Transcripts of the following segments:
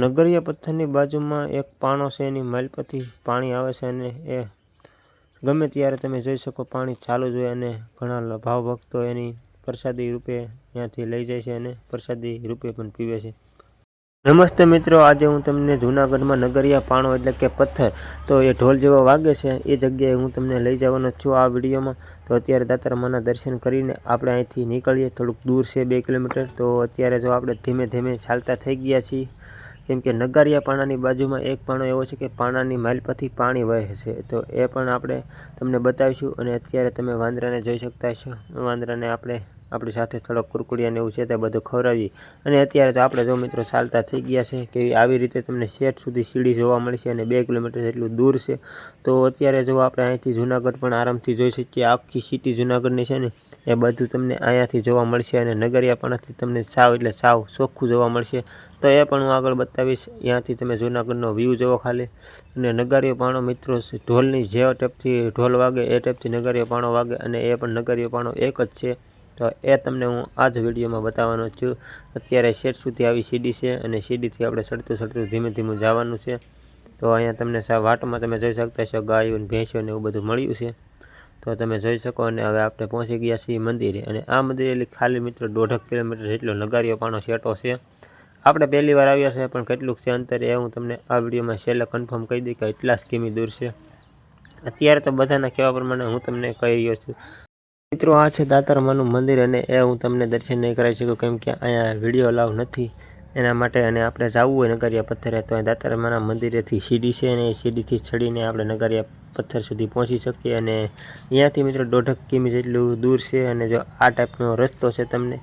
નગરિયા પથ્થરની બાજુમાં એક પાણો છે, એની માલપથી પાણી આવે છે અને એ ગમે ત્યારે તમે જોઈ શકો પાણી ચાલુ જ હોય અને ઘણા ભાવભક્તો એની પ્રસાદી રૂપે ત્યાંથી લઈ જાય છે અને પ્રસાદી રૂપે પણ પીવે છે। નમસ્તે મિત્રો, આજે હું તમને જૂનાગઢમાં નગરિયા પાણો એટલે કે પથ્થર તો એ ઢોલ જેવો વાગે છે એ જગ્યાએ હું તમને લઈ જવાનો છું આ વિડીયોમાં। તો અત્યારે દાતારમાના દર્શન કરીને આપણે અહીંથી નીકળીએ। થોડુંક દૂર છે 2 કિલોમીટર। તો અત્યારે જો આપણે ધીમે ધીમે ચાલતા થઈ ગયા છીએ, કેમ કે નગરિયા પાણાની બાજુમાં એક પાણો એવો છે કે પાણાની માલપથી પાણી વહે છે, તો એ પણ આપણે તમને બતાવીશું। અને અત્યારે તમે વાંદરાને જોઈ શકતા છો, વાંદરાને આપણે આપણી સાથે થોડોક કુરકુડિયાને એવું છે તે બધું ખવડાવીએ। અને અત્યારે તો આપણે જો મિત્રો ચાલતા થઈ ગયા છે કે આવી રીતે તમને શેઠ સુધી સીડી જોવા મળશે અને 2 કિલોમીટર જેટલું દૂર છે। તો અત્યારે જો આપણે અહીંથી જૂનાગઢ પણ આરામથી જોઈ શકીએ। આખી સિટી જૂનાગઢની છે ને એ બધું તમને અહીંયાથી જોવા મળશે અને નગરિયા પાણાથી તમને સાવ એટલે સાવ ચોખ્ખું જોવા મળશે। તો એ પણ હું આગળ બતાવીશ। ત્યાંથી તમે જૂનાગઢનો વ્યૂ જોવો ખાલી। અને નગારિયો પાણો મિત્રો ઢોલની જે ટાઈપથી ઢોલ વાગે એ ટાઈપથી નગારિયો પાણો વાગે અને એ પણ નગારિયો પાણો એક જ છે। તો એ તમને હું આ જ વિડીયોમાં બતાવવાનો છું। અત્યારે શેઠ સુધી આવી સીડી છે અને સીડીથી આપણે ચડતું ધીમે ધીમે જવાનું છે। તો અહીંયા તમને વાટમાં તમે જોઈ શકતા છો ગાયો અને ભેંસો ને એવું બધું મળ્યું છે, તો તમે જોઈ શકો। અને હવે આપણે પહોંચી ગયા છીએ મંદિરે, અને આ મંદિરે ખાલી મિત્રો 1.5 કિલોમીટર જેટલો નગારિયો પાણો સેટો છે। આપણે પહેલી વાર આવ્યા છે, પણ કેટલુંક છે અંતર એ હું તમને આ વિડીયોમાં છેલ્લે કન્ફર્મ કહી દઈ કે એટલા જ કિમી દૂર છે। અત્યારે તો બધાના કહેવા પ્રમાણે હું તમને કહી રહ્યો છું। મિત્રો આ છે દાતારમાનું મંદિર અને એ હું તમને દર્શન નહીં કરાવી શકું, કેમ કે અહીંયા વિડીયો અલાઉ નથી એના માટે। અને આપણે જવું હોય નગરિયા પથ્થરે તો દાતારમાના મંદિરેથી સીડી છે અને એ સીડીથી ચડીને આપણે નગરિયા પથ્થર સુધી પહોંચી શકીએ। અને અહીંયાથી મિત્રો 1.5 કિમી જેટલું દૂર છે। અને જો આ ટાઈપનો રસ્તો છે તમને,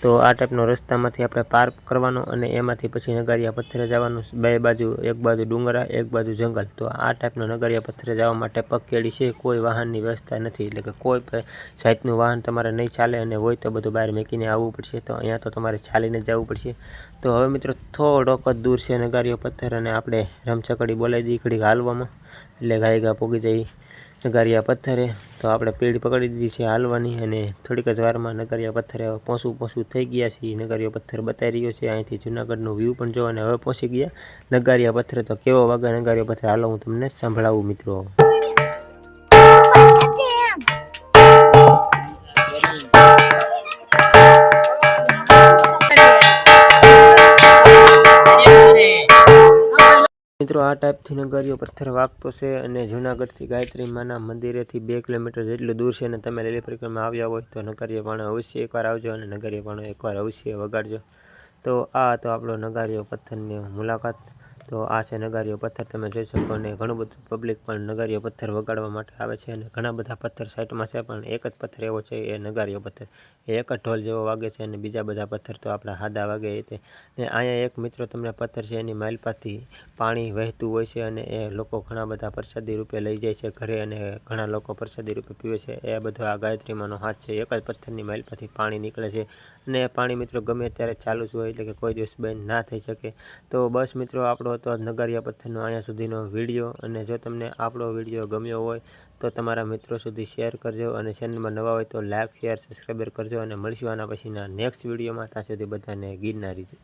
તો આ ટાઈપનો રસ્તામાંથી આપણે પાર કરવાનો અને એમાંથી પછી નગરિયા પથ્થરે જવાનું। બે બાજુ, એક બાજુ ડુંગરા, એક બાજુ જંગલ। તો આ ટાઈપનો નગરિયા પથ્થરે જવા માટે પગકેડી છે, કોઈ વાહનની વ્યવસ્થા નથી, એટલે કે કોઈ જાતનું વાહન તમારે નહીં ચાલે, અને હોય તો બધું બહાર મૂકીને આવવું પડશે। તો અહીંયા તો તમારે ચાલીને જવું પડશે। તો હવે મિત્રો થોડોક જ દૂર છે નગારિયો પથ્થર, અને આપણે રમચકડી બોલાવી દઈએ ઘડીક હાલવામાં, એટલે ગાયગા પોગી જઈ નગારિયા પથ્થરે। તો આપણે પીડી પકડી દીધી છે હાલવાની, અને થોડીક જ વારમાં નગારિયા પથ્થરે પહોંચવું થઈ ગયા છીએ। નગારિયો પથ્થર બતાવી રહ્યો છે અહીંથી જૂનાગઢનું વ્યૂ પણ જો, અને હવે પહોંચી ગયા નગારિયા પથ્થરે। તો કેવો વાગે નગારિયો પથ્થર હાલો હું તમને સંભળાવું મિત્રો। મિત્રો આ ટાઈપથી નગારિયો પથ્થર વાગતો છે, અને જૂનાગઢથી ગાયત્રી માના મંદિરેથી 2 કિલોમીટર જેટલું દૂર છે। અને તમે લીલી પરિક્રમા આવ્યા હોય તો નગારિયો પાણો અવશ્ય એકવાર આવજો અને નગારિયો પાણો એકવાર અવશ્ય વગાડજો। તો આ તો આપણો નગારિયો પથ્થરની મુલાકાત। તો આ છે નગારિયો પથ્થર, તમે જોઈ શકો। અને ઘણું બધું પબ્લિક પણ નગારિયો પથ્થર વગાડવા માટે આવે છે, અને ઘણા બધા પથ્થર સાઈડમાં છે, પણ એક જ પથ્થર એવો છે એ નગારિયો પથ્થર, એ એક જ ઢોલ જેવો વાગે છે, અને બીજા બધા પથ્થર તો આપણા હાદા વાગે એ તે। ને અહીંયા એક મિત્રો તમને પથ્થર છે એની માલપાથી પાણી વહેતું હોય છે, અને એ લોકો ઘણા બધા પ્રસાદી રૂપે લઈ જાય છે ઘરે, અને ઘણા લોકો પ્રસાદી રૂપે પીવે છે। એ બધો આ ગાયત્રીમાંનો હાથ છે, એક જ પથ્થરની માલપાથી પાણી નીકળે છે, અને એ પાણી મિત્રો ગમે ત્યારે ચાલુ જ હોય, એટલે કે કોઈ દિવસ બંધ ના થઈ શકે। તો બસ મિત્રો આપણો હતો નગારિયા પથ્થરનો અહીંયા સુધીનો વિડીયો, અને જો તમને આપણો વિડીયો ગમ્યો હોય તો તમારા મિત્રો સુધી શેર કરજો, અને ચેનલમાં નવા હોય તો લાઇક, શેર, સબસ્ક્રાઈબર કરજો, અને મળીશું આના પછીના નેક્સ્ટ વિડીયોમાં। ત્યાં સુધી બધાને ગિરનારી જય।